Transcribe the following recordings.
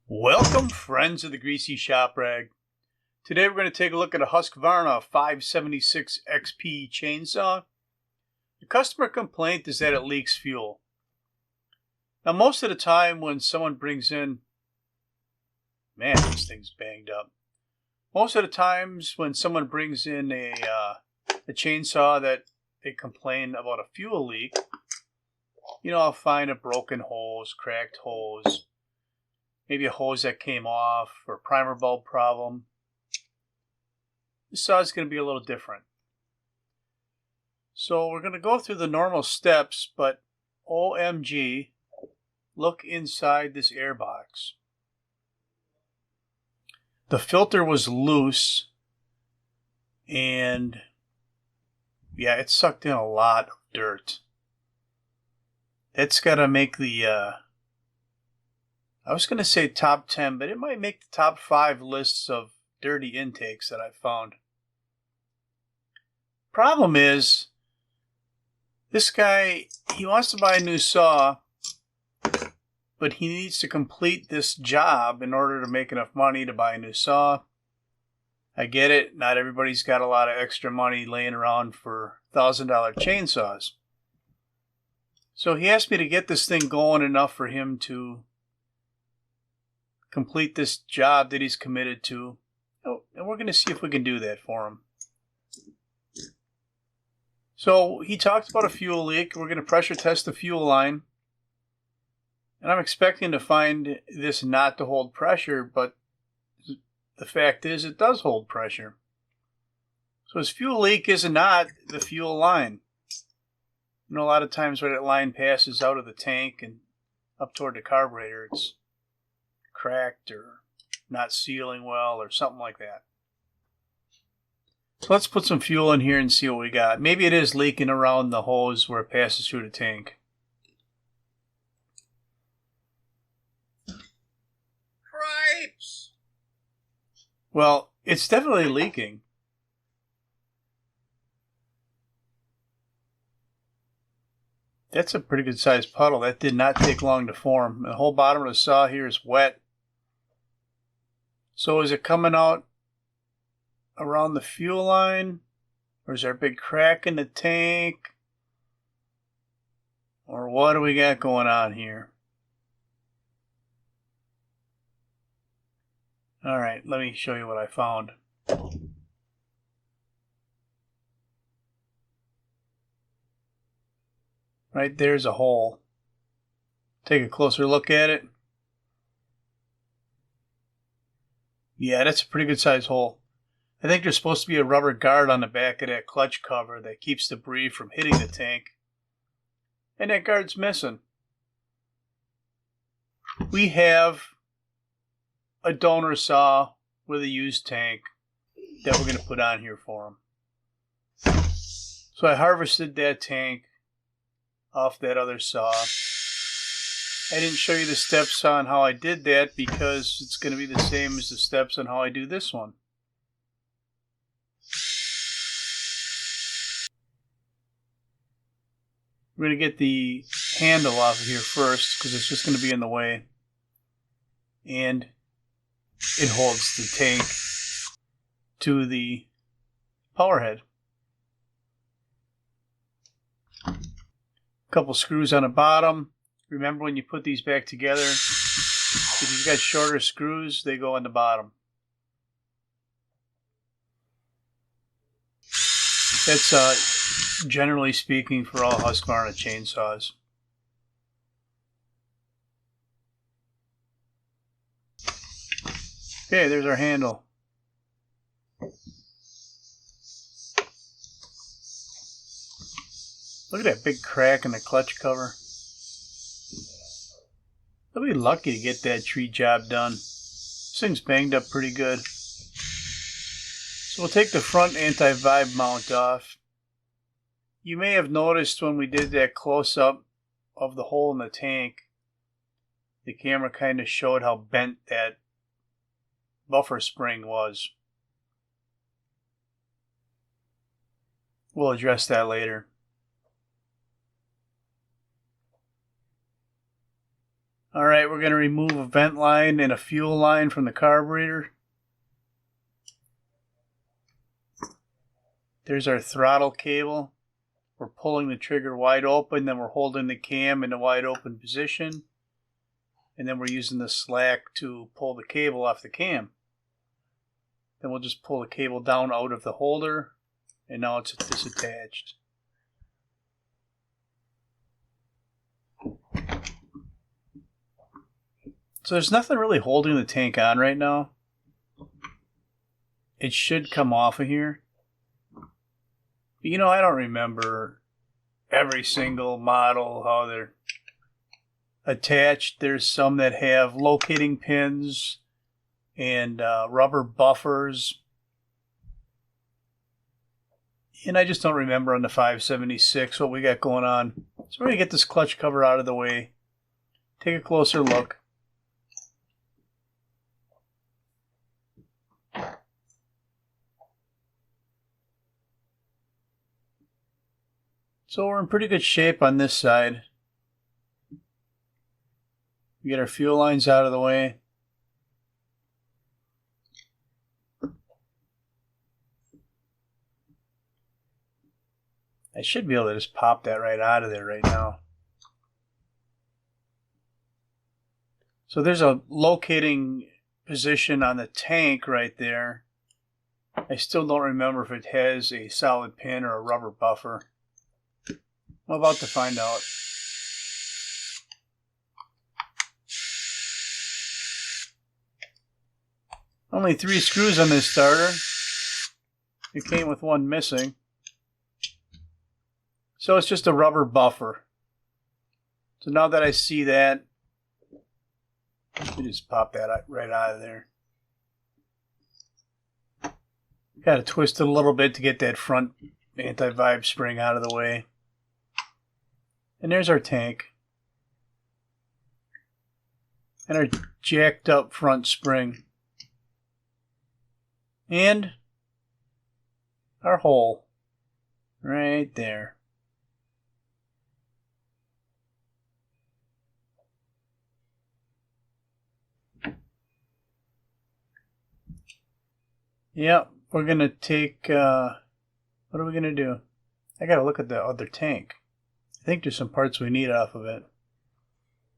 Welcome, friends of the Greasy Shop Rag. Today we're going to take a look at a Husqvarna 576XP chainsaw. The customer complaint is that it leaks fuel. Now most of the time when someone brings in, man, this thing's banged up. Most of the times when someone brings in a chainsaw that they complain about a fuel leak, I'll find a broken hose, cracked hose, maybe a hose that came off, or a primer bulb problem. This saw is going to be a little different. So we're going to go through the normal steps, but OMG, look inside this air box. The filter was loose, and yeah, it sucked in a lot of dirt. It's got to make the I was going to say top 10, but it might make the top 5 lists of dirty intakes that I've found. Problem is, this guy, he wants to buy a new saw, but he needs to complete this job in order to make enough money to buy a new saw. I get it, not everybody's got a lot of extra money laying around for $1,000 chainsaws. So he asked me to get this thing going enough for him to complete this job that he's committed to. Oh, and we're going to see if we can do that for him. So he talked about a fuel leak. We're going to pressure test the fuel line. And I'm expecting to find this not to hold pressure, but the fact is it does hold pressure. So his fuel leak is not the fuel line. A lot of times where that line passes out of the tank and up toward the carburetor, it's cracked or not sealing well or something like that. So let's put some fuel in here and see what we got. Maybe it is leaking around the hose where it passes through the tank. Cripes! Well, it's definitely leaking. That's a pretty good sized puddle. That did not take long to form. The whole bottom of the saw here is wet. So is it coming out around the fuel line? Or is there a big crack in the tank? Or what do we got going on here? Alright, let me show you what I found. Right there's a hole. Take a closer look at it. Yeah, that's a pretty good sized hole. I think there's supposed to be a rubber guard on the back of that clutch cover that keeps debris from hitting the tank. And that guard's missing. We have a donor saw with a used tank that we're going to put on here for him. So I harvested that tank off that other saw. I didn't show you the steps on how I did that because it's going to be the same as the steps on how I do this one. We're going to get the handle off of here first because it's just going to be in the way. And it holds the tank to the power head. Couple screws on the bottom. Remember when you put these back together, if you've got shorter screws, they go on the bottom. That's generally speaking for all Husqvarna chainsaws. Okay, there's our handle. Look at that big crack in the clutch cover. They'll be lucky to get that tree job done. This thing's banged up pretty good. So we'll take the front anti-vibe mount off. You may have noticed when we did that close-up of the hole in the tank, the camera kind of showed how bent that buffer spring was. We'll address that later. Alright, we're going to remove a vent line and a fuel line from the carburetor. There's our throttle cable. We're pulling the trigger wide open, then we're holding the cam in a wide open position. And then we're using the slack to pull the cable off the cam. Then we'll just pull the cable down out of the holder, and now it's disattached. So there's nothing really holding the tank on right now. It should come off of here. But you know, I don't remember every single model, how they're attached. There's some that have locating pins and rubber buffers. And I just don't remember on the 576 what we got going on. So we're going to get this clutch cover out of the way. Take a closer look. So we're in pretty good shape on this side. We get our fuel lines out of the way. I should be able to just pop that right out of there right now. So there's a locating position on the tank right there. I still don't remember if it has a solid pin or a rubber buffer. I'm about to find out. Only 3 screws on this starter. It came with one missing. So it's just a rubber buffer. So now that I see that, you just pop that right out of there. Got to twist it a little bit to get that front anti-vibe spring out of the way. And there's our tank. And our jacked up front spring. And our hole. Right there. Yep, we're going to take, what are we going to do? I got to look at the other tank. I think there's some parts we need off of it.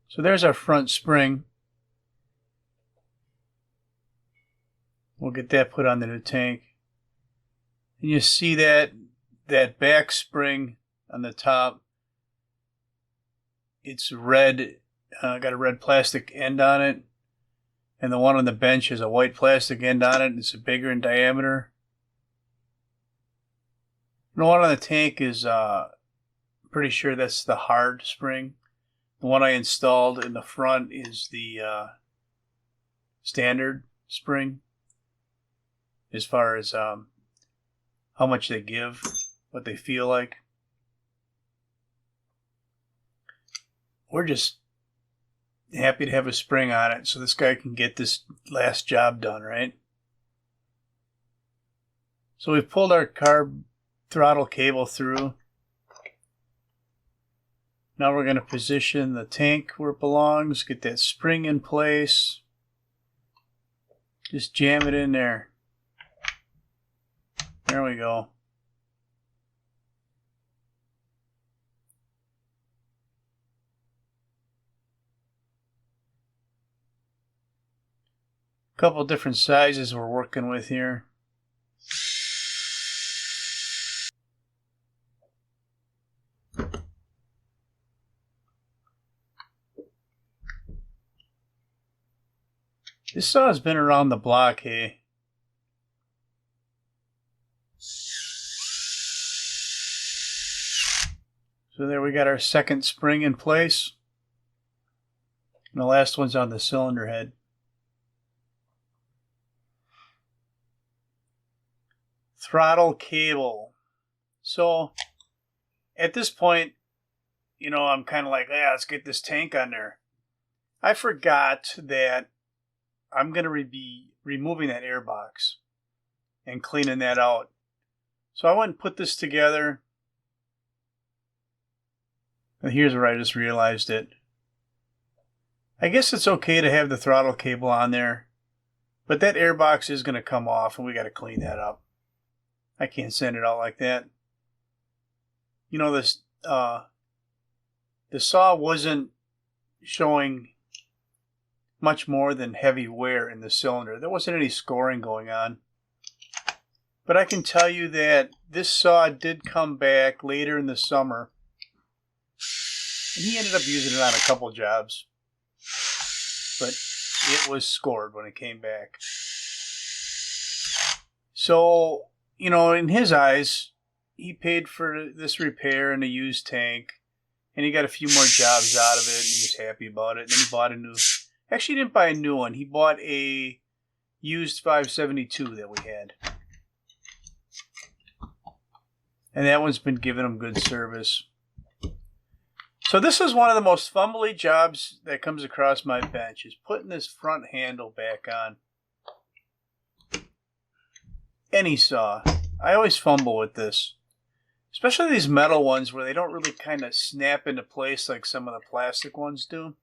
So there's our front spring. We'll get that put on the new tank. And you see that back spring on the top. It's red, got a red plastic end on it. And the one on the bench has a white plastic end on it. It's bigger in diameter. And the one on the tank is pretty sure that's the hard spring. The one I installed in the front is the standard spring, as far as how much they give, what they feel like. We're just happy to have a spring on it so this guy can get this last job done, right? So we've pulled our carb throttle cable through. Now we're going to position the tank where it belongs, get that spring in place. Just jam it in there. There we go. A couple different sizes we're working with here. This saw has been around the block, hey. So there we got our second spring in place. And the last one's on the cylinder head. Throttle cable. So at this point, you know, I'm kind of like, yeah, let's get this tank on there. I forgot that I'm going to be removing that air box and cleaning that out. So I went and put this together. And here's where I just realized it. I guess it's okay to have the throttle cable on there, but that air box is going to come off and we got to clean that up. I can't send it out like that. You know, this the saw wasn't showing much more than heavy wear in the cylinder. There wasn't any scoring going on. But I can tell you that this saw did come back later in the summer, and he ended up using it on a couple jobs. But it was scored when it came back. So, you know, in his eyes, he paid for this repair and a used tank, and he got a few more jobs out of it, and he was happy about it. And then he bought a new... Actually, he didn't buy a new one. He bought a used 572 that we had. And that one's been giving him good service. So this is one of the most fumbly jobs that comes across my bench, is putting this front handle back on. Any saw. I always fumble with this. Especially these metal ones where they don't really kind of snap into place like some of the plastic ones do.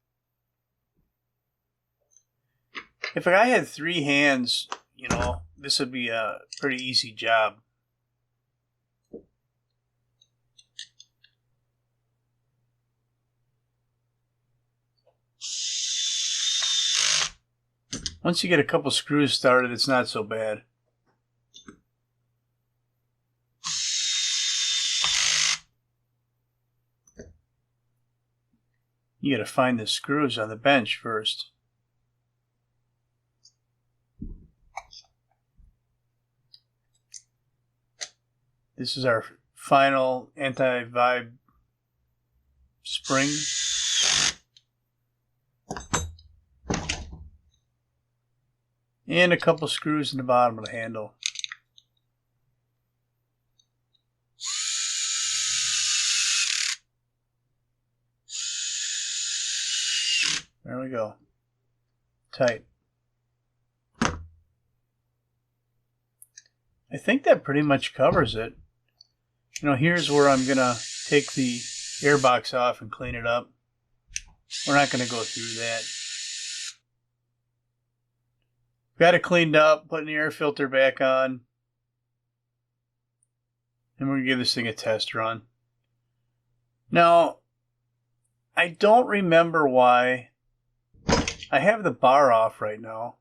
If a guy had 3 hands, you know, this would be a pretty easy job. Once you get a couple screws started, it's not so bad. You got to find the screws on the bench first. This is our final anti-vibe spring. And a couple screws in the bottom of the handle. There we go. Tight. I think that pretty much covers it. You know, here's where I'm going to take the air box off and clean it up. We're not going to go through that. Got it cleaned up, putting the air filter back on. And we're going to give this thing a test run. Now, I don't remember why I have the bar off right now.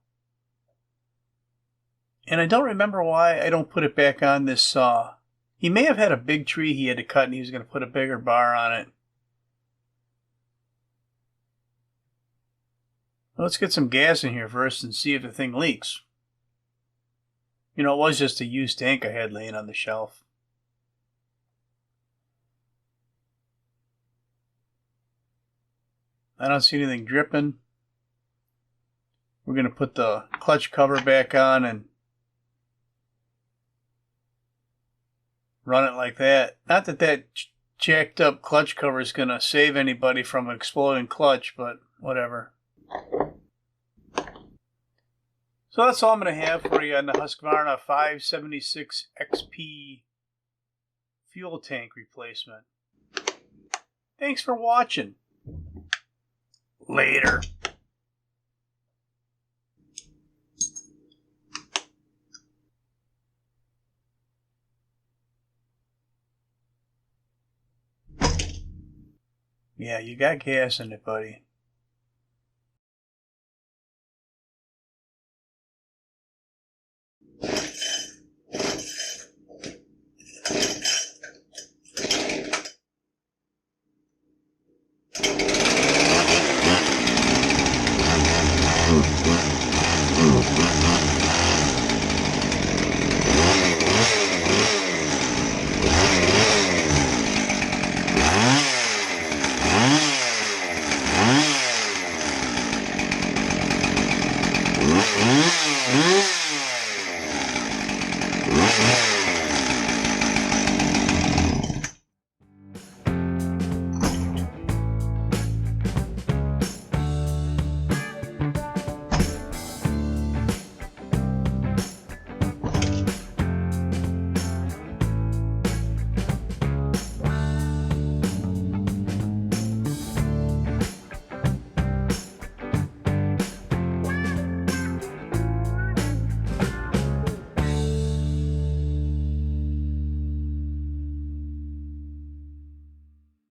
And I don't remember why I don't put it back on this saw. He may have had a big tree he had to cut and he was going to put a bigger bar on it. Let's get some gas in here first and see if the thing leaks. You know, it was just a used tank I had laying on the shelf. I don't see anything dripping. We're going to put the clutch cover back on and run it like that. Not that that jacked up clutch cover is going to save anybody from an exploding clutch, but whatever. So that's all I'm going to have for you on the Husqvarna 576XP fuel tank replacement. Thanks for watching. Later. Yeah, you got gas in it, buddy. Mm-hmm.